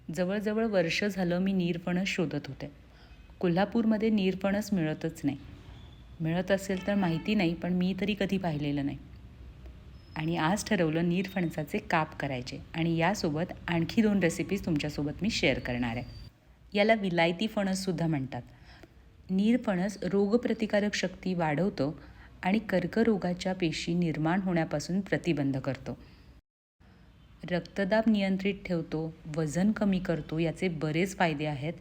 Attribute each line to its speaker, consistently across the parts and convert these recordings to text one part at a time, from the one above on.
Speaker 1: जवळजवळ वर्ष झालं मी नीरफणस शोधत होते. कोल्हापूरमध्ये नीरफणस मिळतच नाही. मिळत असेल तर माहिती नाही, पण मी तरी कधी पाहिलेलं नाही. आणि आज ठरवलं नीरफणसाचे काप करायचे आणि यासोबत आणखी 2 रेसिपीज तुमच्यासोबत मी शेअर करणार आहे. याला विलायती फणससुद्धा म्हणतात. नीरफणस रोगप्रतिकारक शक्ती वाढवतो आणि कर्करोगाच्या पेशी निर्माण होण्यापासून प्रतिबंध करतो. रक्तदाब नियंत्रित ठेवतो, वजन कमी करतो, याचे बरेच फायदे आहेत.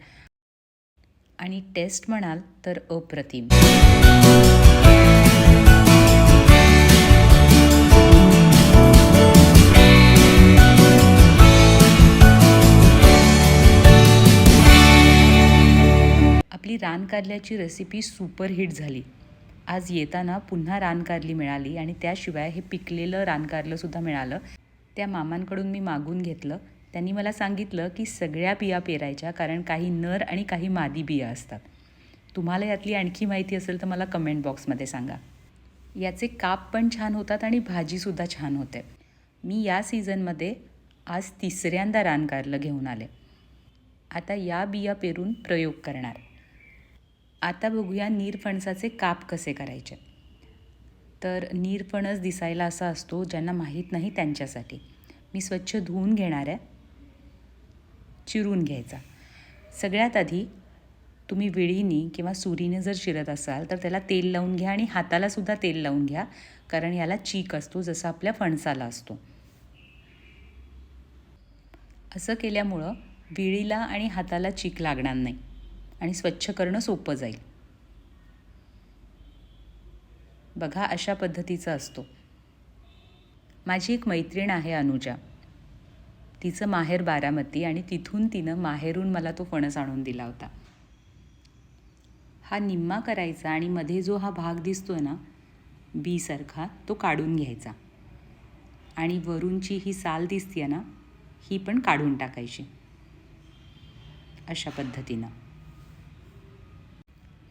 Speaker 1: आणि टेस्ट म्हणाल तर अप्रतिम. आपली रानकारल्याची रेसिपी सुपरहिट झाली. आज येताना पुन्हा रानकारली मिळाली आणि त्याशिवाय हे पिकलेलं रानकारलंसुद्धा मिळालं. त्या मामांकडून मी मागून घेतलं. त्यांनी मला सांगितलं की सगळ्या बिया पेरायच्या, कारण काही नर आणि काही मादी बिया असतात. तुम्हाला यातली आणखी माहिती असेल तर मला कमेंट बॉक्समध्ये सांगा. याचे काप पण छान होतात आणि भाजीसुद्धा छान होते. मी या सीझनमध्ये आज 3ऱ्यांदा रानकारलं घेऊन आले. आता या बिया पेरून प्रयोग करणार. आता बघूया नीरफणसाचे काप कसे करायचे. तर नीरफणस दिसायला असा असतो, ज्यांना माहीत नाही त्यांच्यासाठी. मी स्वच्छ धुवून घेणार आहे. चिरून घ्यायचा. सगळ्यात आधी तुम्ही विळीने किंवा सुरीने जर चिरत असाल तर त्याला तेल लावून घ्या आणि हातालासुद्धा तेल लावून घ्या, कारण याला चीक असतो जसा आपल्या फणसाला असतो. असं केल्यामुळं विळीला आणि हाताला चीक लागणार नाही आणि स्वच्छ करणं सोपं जाईल. बघा, अशा पद्धतीचा असतो. माझी एक मैत्रीण आहे अनुजा. तिचं माहेर बारामती आणि तिथून तिनं माहेरून मला तो फणस आणून दिला होता. हा निम्मा करायचा आणि मध्ये जो हा भाग दिसतोय ना बीसारखा, तो काढून घ्यायचा आणि वरूनची ही साल दिसते ना, ही पण काढून टाकायची. अशा पद्धतीनं.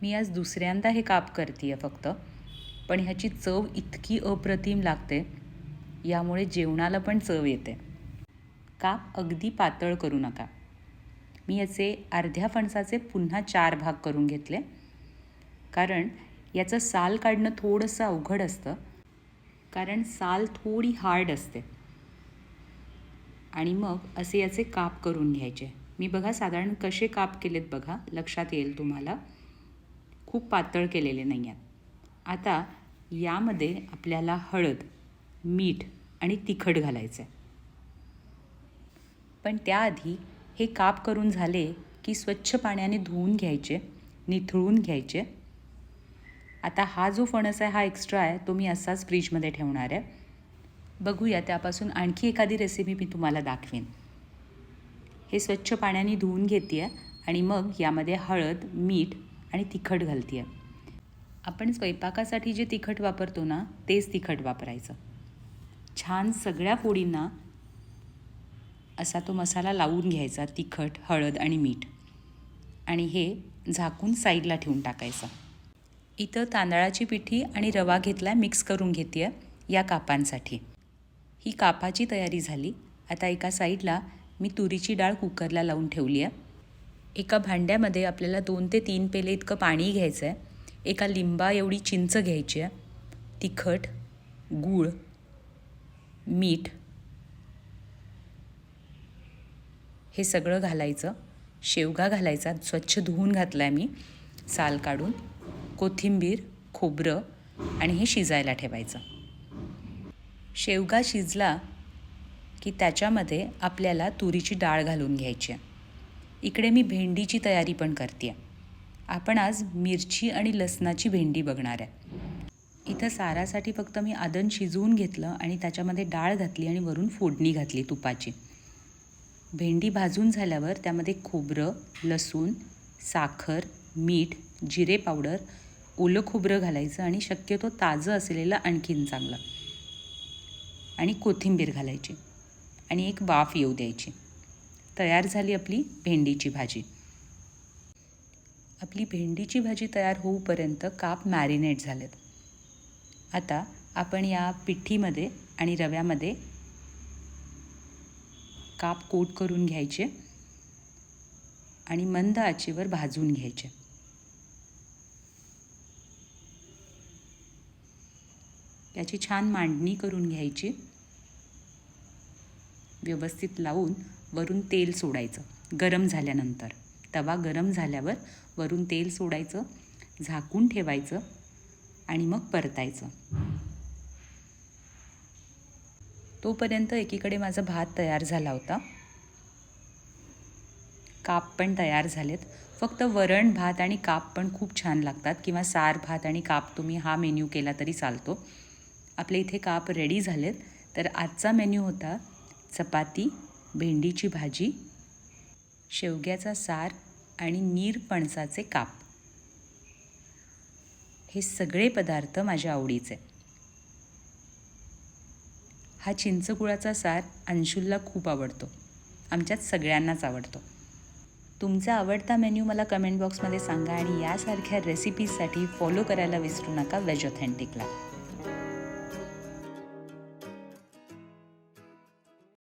Speaker 1: मी आज 2ऱ्यांदा हे काप करते आहे फक्त, पण ह्याची चव इतकी अप्रतिम लागते, यामुळे जेवणाला पण चव येते. काप अगदी पातळ करू नका. मी याचे अर्ध्या फणसाचे पुन्हा 4 भाग करून घेतले, कारण याचं साल काढणं थोडंसं अवघड असतं, कारण साल थोडी हार्ड असते. आणि मग असे याचे काप करून घ्यायचे. मी बघा साधारण कसे काप केलेत बघा, लक्षात येईल तुम्हाला. खूप पातळ केलेले नाही आहेत. आता यामध्ये आपल्याला हळद, मीठ आणि तिखट घालायचं आहे. पण त्याआधी हे काप करून झाले की स्वच्छ पाण्याने धुवून घ्यायचे, निथळून घ्यायचे. आता हा जो फणस आहे हा एक्स्ट्रा आहे, तो मी असाच फ्रीजमध्ये ठेवणार आहे. बघूया त्यापासून आणखी एखादी रेसिपी मी तुम्हाला दाखवेन. हे स्वच्छ पाण्याने धुवून घेते आहे आणि मग यामध्ये हळद, मीठ आणि तिखट घालते आहे. आपण स्वयंपाकासाठी जे तिखट वापरतो ना, तेच तिखट वापरायचं. छान सगळ्या फोडींना असा तो मसाला लावून घ्यायचा, तिखट, हळद आणि मीठ. आणि हे झाकून साईडला ठेवून टाकायचं. इथं तांदळाची पिठी आणि रवा घेतला, मिक्स करून घेते आहे या कापांसाठी. ही कापाची तयारी झाली. आता एका साईडला मी तुरीची डाळ कुकरला लावून ठेवली आहे. एका भांड्यामध्ये आपल्याला 2 ते 3 पेले इतकं पाणी घ्यायचं आहे. एका लिंबा एवढी चिंच घ्यायची आहे. तिखट, गूळ, मीठ हे सगळं घालायचं. शेवगा घालायचा, स्वच्छ धुवून घातला आहे मी साल काढून. कोथिंबीर, खोबरं आणि हे शिजायला ठेवायचं. शेवगा शिजला की त्याच्यामध्ये आपल्याला तुरीची डाळ घालून घ्यायची आहे. इकडे मी भेंडीची तयारी पण करते आहे. आपण आज मिरची आणि लसणाची भेंडी बघणार आहे. इथं सारासाठी फक्त मी आदन शिजवून घेतलं आणि त्याच्यामध्ये डाळ घातली आणि वरून फोडणी घातली तुपाची. भेंडी भाजून झाल्यावर त्यामध्ये खोबरं, लसूण, साखर, मीठ, जिरे पावडर, ओलं खोबरं घालायचं आणि शक्यतो ताजं असलेलं आणखीन चांगलं. आणि कोथिंबीर घालायची आणि एक वाफ येऊ द्यायची. तयार झाली आपली भेंडीची भाजी. आपली भेंडीची भाजी तयार होऊपर्यंत काप मॅरिनेट झालेत. आता आपण या पिठीमध्ये आणि रव्यामध्ये काप कोट करून घ्यायचे आणि मंद आचेवर भाजून घ्यायचे. त्याची छान मांडणी करून घ्यायची. व्यवस्थित लावून वरून तेल सोडायचं. गरम झाल्यानंतर तवा गरम झाल्यावर वरून तेल सोडायचं, झाकून ठेवायचं आणि मग परतायचं. तोपर्यंत एकीकडे माझा भात तयार झाला होता. काप पण तयार झालेत. फक्त वरण भात आणि काप पण खूप छान लागतात, किंवा सार भात आणि काप तुम्ही हा मेन्यू केला तरी चालतो. आपले इथे काप रेडी झालेत. तर आजचा मेन्यू होता चपाती, भेंडीची भाजी, शेवग्याचा सार आणि नीरपणसाचे काप. हे सगळे पदार्थ माझ्या आवडीचे. हा चिंचगुळाचा सार अंशुलला खूप आवडतो. आमच्यात सगळ्यांनाच आवडतो. तुमचा आवडता मेन्यू मला कमेंट बॉक्समध्ये सांगा आणि यासारख्या रेसिपीजसाठी फॉलो करायला विसरू नका वेज ऑथेंटिकला.